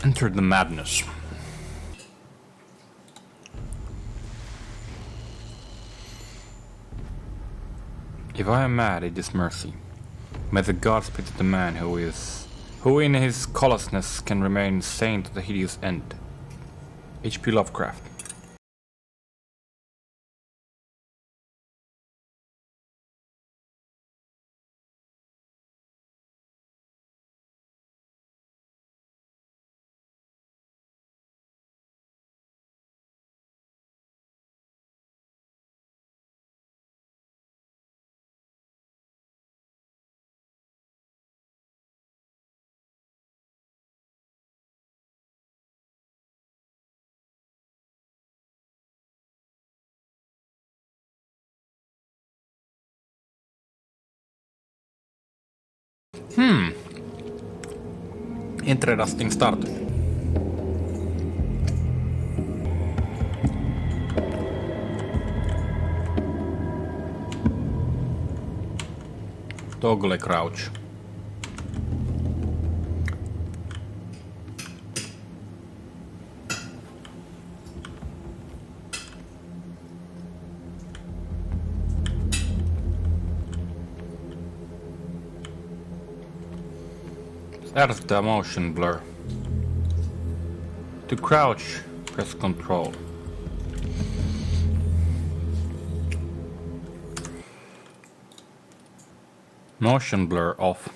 Enter the madness. If I am mad, it is mercy. May the gods pity the man who in his callousness can remain sane to the hideous end. H.P. Lovecraft. Interesting start. Toggle crouch. Add the motion blur. To crouch, press Control. Motion blur off.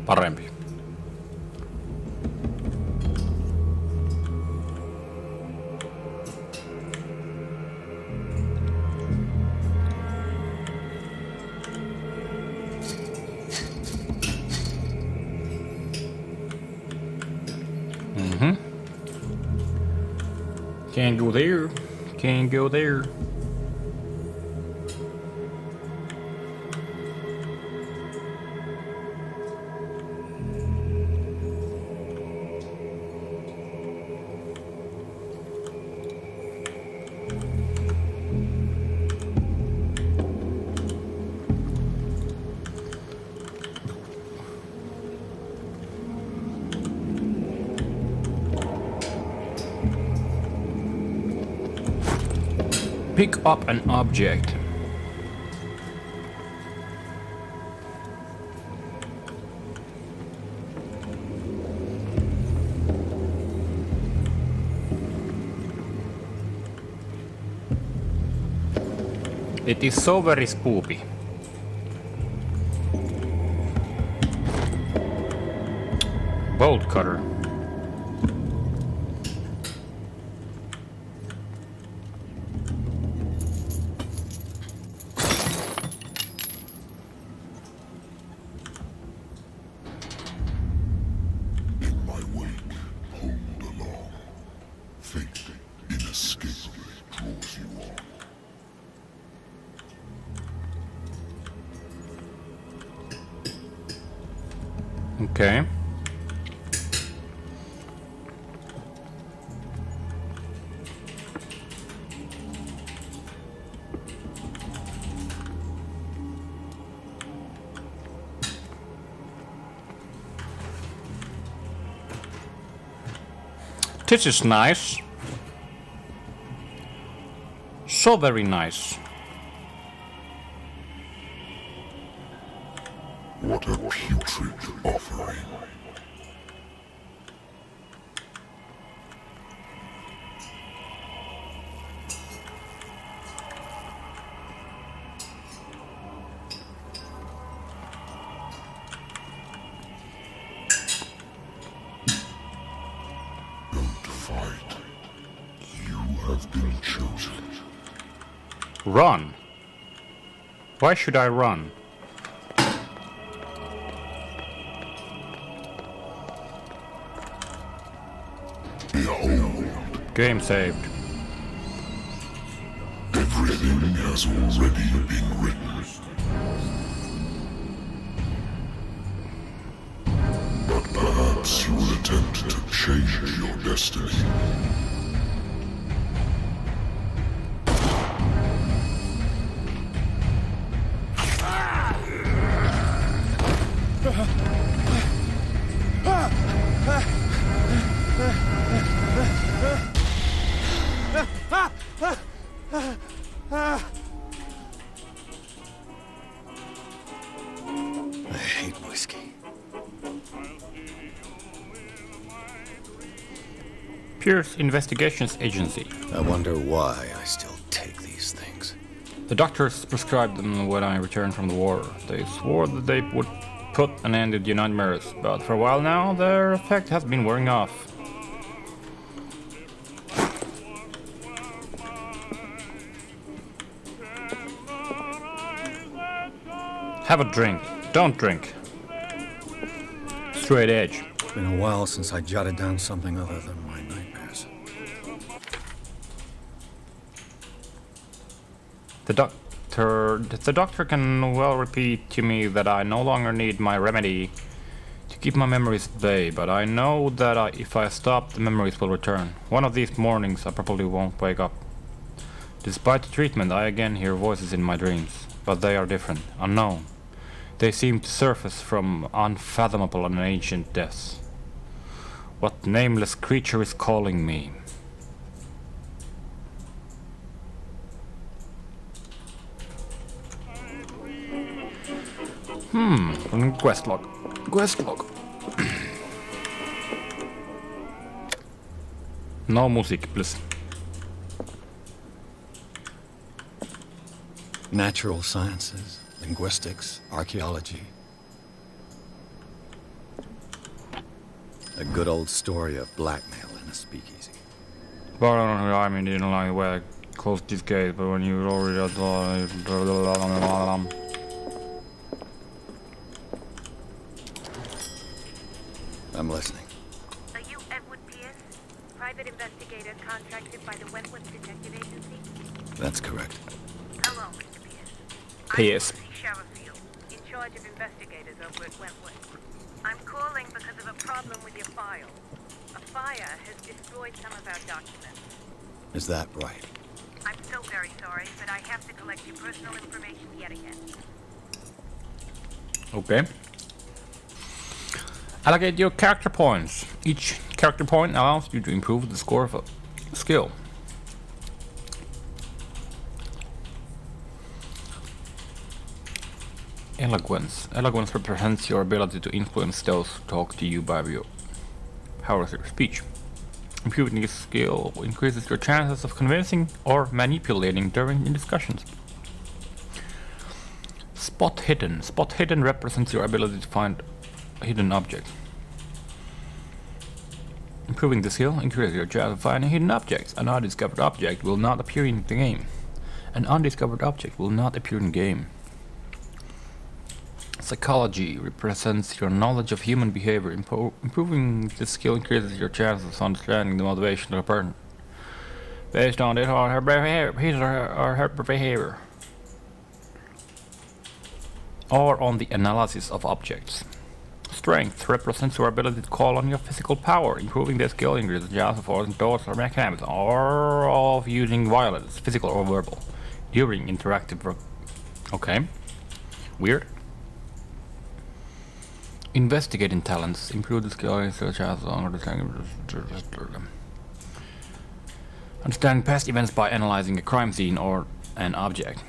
Parempi. Can't go there. Can't go there. Pick up an object. It is so very spoopy. Bolt cutter. Okay. This is nice. So very nice. What a putrid offering. Don't fight. You have been chosen. Run. Why should I run? Game saved. Everything has already been written. But perhaps you will attempt to change your destiny. Pierce Investigations Agency. I wonder why I still take these things. The doctors prescribed them when I returned from the war. They swore that they would put an end to the nightmares, but for a while now, their effect has been wearing off. Have a drink. Don't drink. Straight edge. It's been a while since I jotted down something other than my nightmares. The doctor can well repeat to me that I no longer need my remedy to keep my memories at bay, but I know that if I stop, the memories will return. One of these mornings I probably won't wake up. Despite the treatment, I again hear voices in my dreams, but they are different, unknown. They seem to surface from unfathomable and ancient depths. What nameless creature is calling me? Quest log. Quest log. No music, please. Natural sciences, linguistics, archaeology. A good old story of blackmail in a speakeasy. Well, I mean, you know, like where I closed this gate, but when you already I'm listening. Are you Edward Pierce, private investigator contracted by the Wentworth Detective Agency? That's correct. Hello, Mr. Pierce. Pierce. I'm Lucy Sherifield, in charge of investigators over at Wentworth. I'm calling because of a problem with your file. A fire has destroyed some of our documents. Is that right? I'm so very sorry, but I have to collect your personal information yet again. Okay. Allocate your character points. Each character point allows you to improve the score of a skill. Eloquence. Eloquence represents your ability to influence those who talk to you by your powers of your speech. Improving this skill increases your chances of convincing or manipulating during discussions. Spot hidden. Spot hidden represents your ability to find a hidden object. Improving the skill increases your chance of finding hidden objects. An undiscovered object will not appear in the game. An undiscovered object will not appear in the game. Psychology represents your knowledge of human behavior. Improving this skill increases your chances of understanding the motivation of a person based on his or her behavior, or on the analysis of objects. Strength represents your ability to call on your physical power. Improving this skill increases the chance of forcing doors or mechanisms, or of using violence, physical or verbal, during interactive work. Okay. Weird. Investigating talents. Improve the skill such as understanding past events by analyzing a crime scene or an object.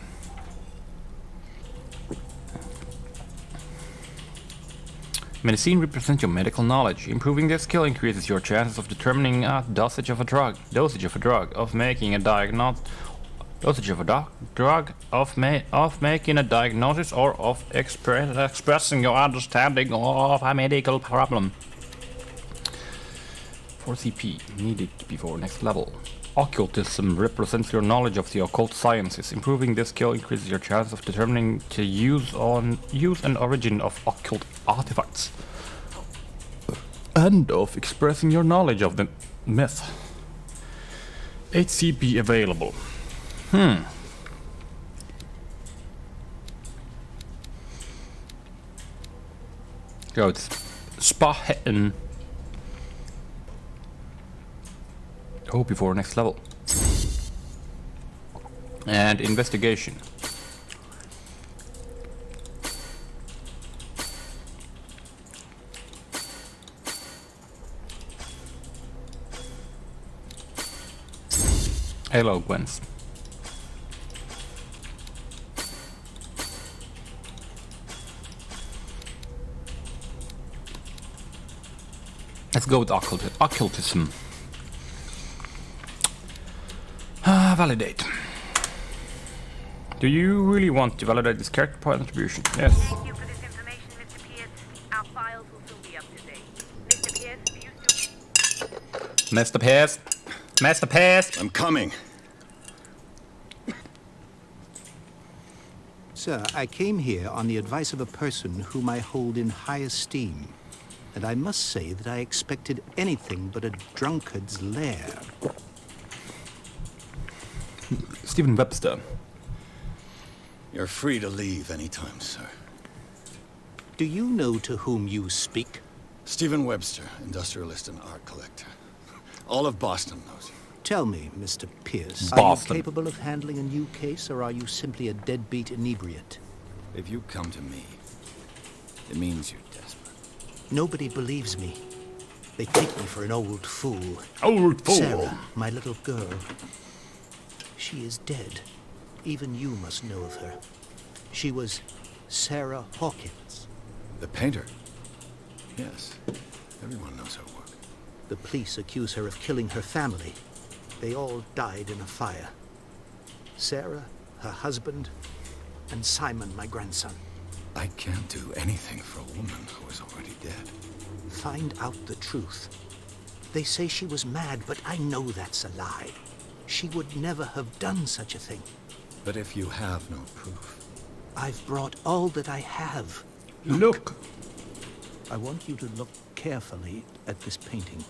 Medicine represents your medical knowledge. Improving this skill increases your chances of determining a dosage of a drug, of making a making a diagnosis, or of expressing your understanding of a medical problem. 4 CP needed before next level. Occultism represents your knowledge of the occult sciences. Improving this skill increases your chance of determining the use and origin of occult artifacts, and of expressing your knowledge of the myth. 8 CP available. Go, it's Spahen. Oh, before next level. And investigation. Eloquence. Let's go with occultism. Validate. Do you really want to validate this character point attribution? Yes. Thank you for this information, Mr. Pierce. Our files will soon be up to date. Mr. Pierce, do you still... Mr. Pierce! Mr. Pierce! I'm coming. Sir, I came here on the advice of a person whom I hold in high esteem. And I must say that I expected anything but a drunkard's lair. Stephen Webster. You're free to leave anytime, sir. Do you know to whom you speak? Stephen Webster, industrialist and art collector. All of Boston knows you. Tell me, Mr. Pierce, Boston. are you capable of handling a new case, or are you simply a deadbeat inebriate? If you come to me, it means you're desperate. Nobody believes me. They take me for an old fool. Old fool! Sarah, my little girl. She is dead. Even you must know of her. She was Sarah Hawkins. The painter? Yes. Everyone knows her work. The police accuse her of killing her family. They all died in a fire. Sarah, her husband, and Simon, my grandson. I can't do anything for a woman who is already dead. Find out the truth. They say she was mad, but I know that's a lie. She would never have done such a thing. But if you have no proof... I've brought all that I have. Look! I want you to look carefully at this painting.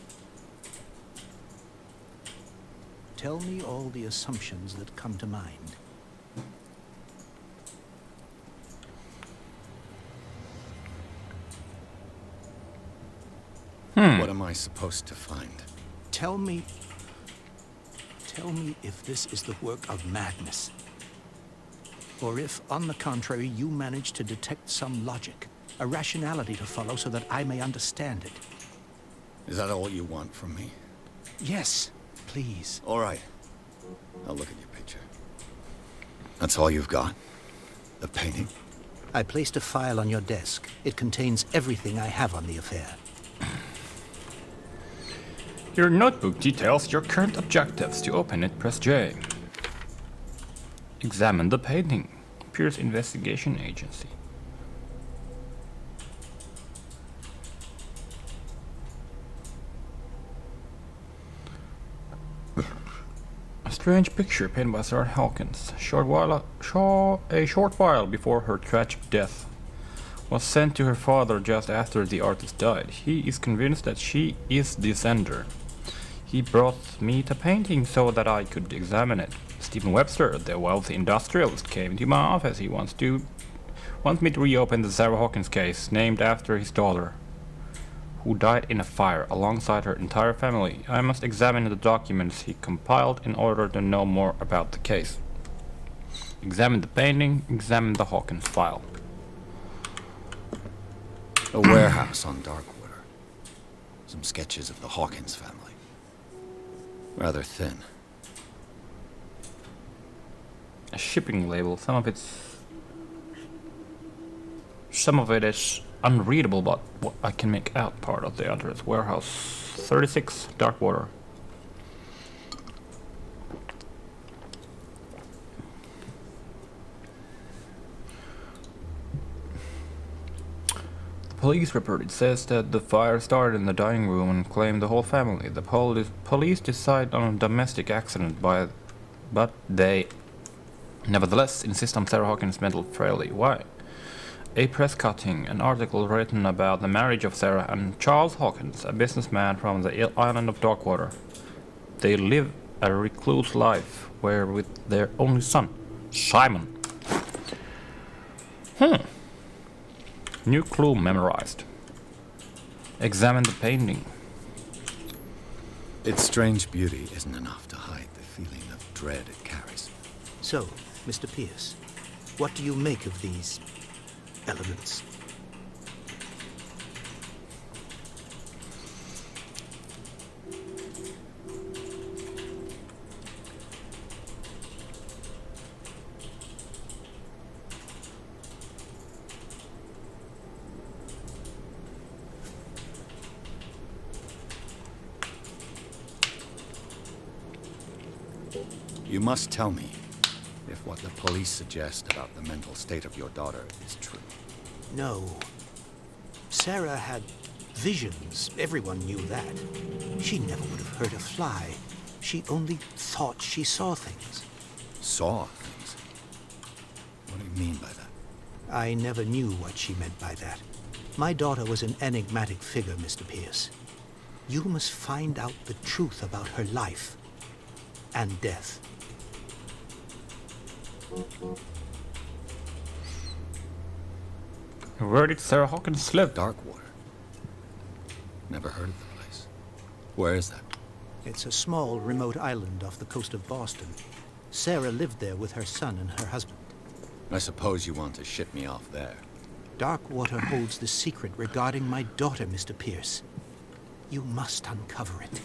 Tell me all the assumptions that come to mind. What am I supposed to find? Tell me if this is the work of madness. Or if, on the contrary, you manage to detect some logic, a rationality to follow so that I may understand it. Is that all you want from me? Yes, please. All right. I'll look at your picture. That's all you've got? The painting? I placed a file on your desk. It contains everything I have on the affair. Your notebook details your current objectives. To open it, press J. Examine the painting. Pierce Investigation Agency. A strange picture painted by Sarah Hawkins. A short while before her tragic death, was sent to her father just after the artist died. He is convinced that she is the sender. He brought me the painting so that I could examine it. Stephen Webster, the wealthy industrialist, came to my office. He wants me to reopen the Sarah Hawkins case, named after his daughter, who died in a fire alongside her entire family. I must examine the documents he compiled in order to know more about the case. Examine the painting, examine the Hawkins file. A warehouse on Darkwater. Some sketches of the Hawkins family. Rather thin. A shipping label. Some of it is unreadable, but what I can make out part of the address. Warehouse 36, Darkwater. The police report, it says that the fire started in the dining room and claimed the whole family. The police decide on a domestic accident, but they nevertheless insist on Sarah Hawkins' mental frailty. Why? A press cutting, an article written about the marriage of Sarah and Charles Hawkins, a businessman from the island of Darkwater. They live a recluse life, where with their only son, Simon. New clue memorized. Examine the painting. Its strange beauty isn't enough to hide the feeling of dread it carries. So, Mr. Pierce, what do you make of these elements? You must tell me if what the police suggest about the mental state of your daughter is true. No. Sarah had visions. Everyone knew that. She never would have hurt a fly. She only thought she saw things. Saw things? What do you mean by that? I never knew what she meant by that. My daughter was an enigmatic figure, Mr. Pierce. You must find out the truth about her life and death. Where did Sarah Hawkins live? Darkwater. Never heard of the place. Where is that? It's a small, remote island off the coast of Boston. Sarah lived there with her son and her husband. I suppose you want to ship me off there. Darkwater holds the secret regarding my daughter, Mr. Pierce. You must uncover it.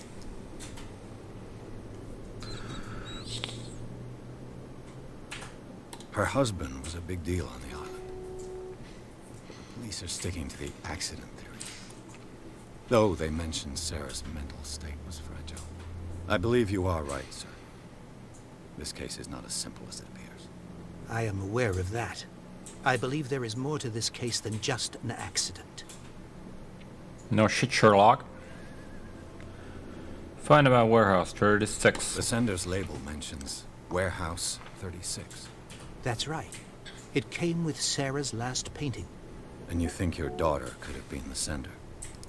Her husband was a big deal on the island. Police are sticking to the accident theory. Though they mentioned Sarah's mental state was fragile. I believe you are right, sir. This case is not as simple as it appears. I am aware of that. I believe there is more to this case than just an accident. No shit, Sherlock. Find about warehouse 36. The sender's label mentions Warehouse 36. That's right. It came with Sarah's last painting. And you think your daughter could have been the sender?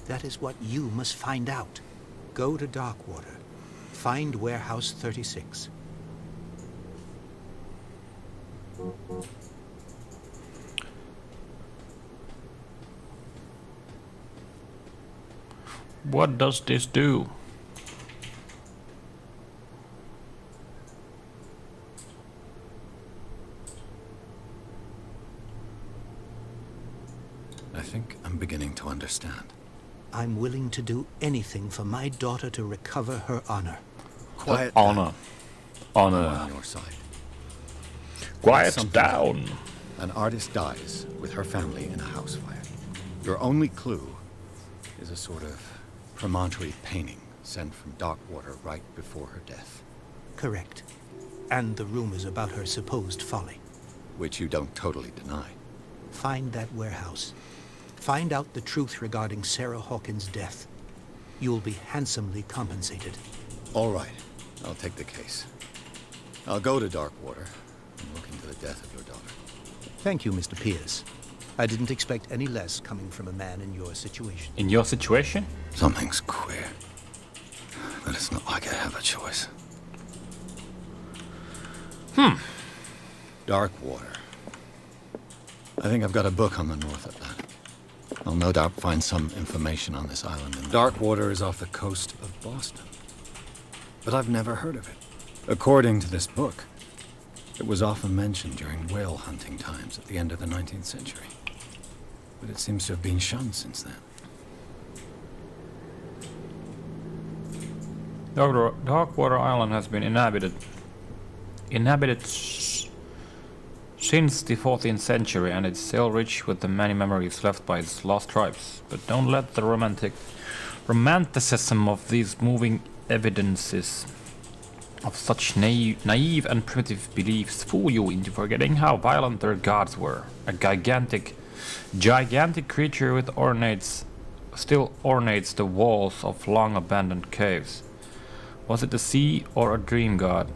That is what you must find out. Go to Darkwater. Find Warehouse 36. What does this do? I think I'm beginning to understand. I'm willing to do anything for my daughter to recover her honor. Quiet Honor. down. I'm Honor. on your side. Quiet Something down. An artist dies with her family in a house fire. Your only clue is a sort of promontory painting sent from Darkwater right before her death. Correct. And the rumors about her supposed folly. Which you don't totally deny. Find that warehouse. Find out the truth regarding Sarah Hawkins' death. You'll be handsomely compensated. All right, I'll take the case. I'll go to Darkwater and look into the death of your daughter. Thank you, Mr. Pierce. I didn't expect any less coming from a man in your situation. In your situation? Something's queer. But it's not like I have a choice. Darkwater. I think I've got a book on the North Atlantic. I'll no doubt find some information on this island. And Darkwater is off the coast of Boston. But I've never heard of it. According to this book, it was often mentioned during whale hunting times at the end of the 19th century. But it seems to have been shunned since then. Darkwater Island has been inhabited since the 14th century, and it's still rich with the many memories left by its lost tribes. But don't let the romanticism of these moving evidences of such naive and primitive beliefs fool you into forgetting how violent their gods were. A gigantic creature with still ornates the walls of long abandoned caves. Was it the sea or a dream god?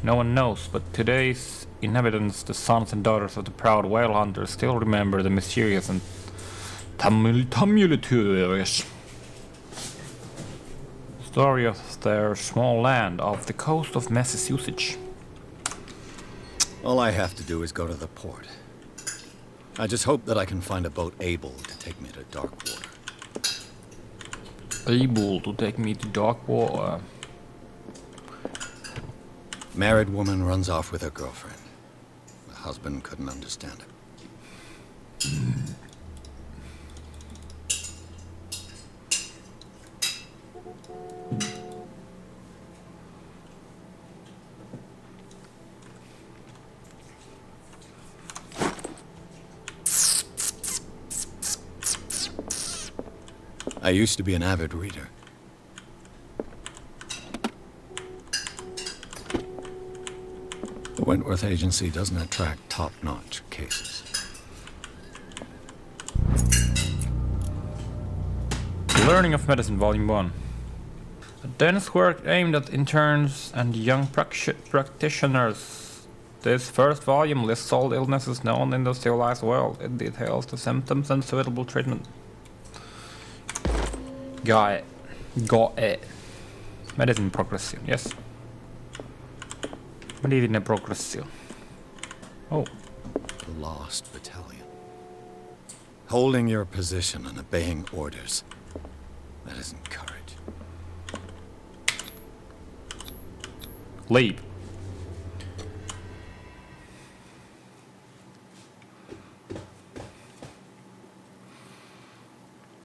No one knows, but today's inhabitants, the sons and daughters of the proud whale hunters, still remember the mysterious and tumultuous story of their small land off the coast of Massachusetts. All I have to do is go to the port. I just hope that I can find a boat able to take me to Darkwater. Able to take me to Darkwater. Married woman runs off with her girlfriend. The husband couldn't understand it. I used to be an avid reader. Wentworth Agency doesn't attract top-notch cases. Learning of Medicine, Volume 1. A dense work aimed at interns and young practitioners. This first volume lists all illnesses known in the civilized world. It details the symptoms and suitable treatment. Got it. Got it. Medicine progression, yes. Medicine progression. Oh. The Lost Battalion. Holding your position and obeying orders. That isn't courage. Leap.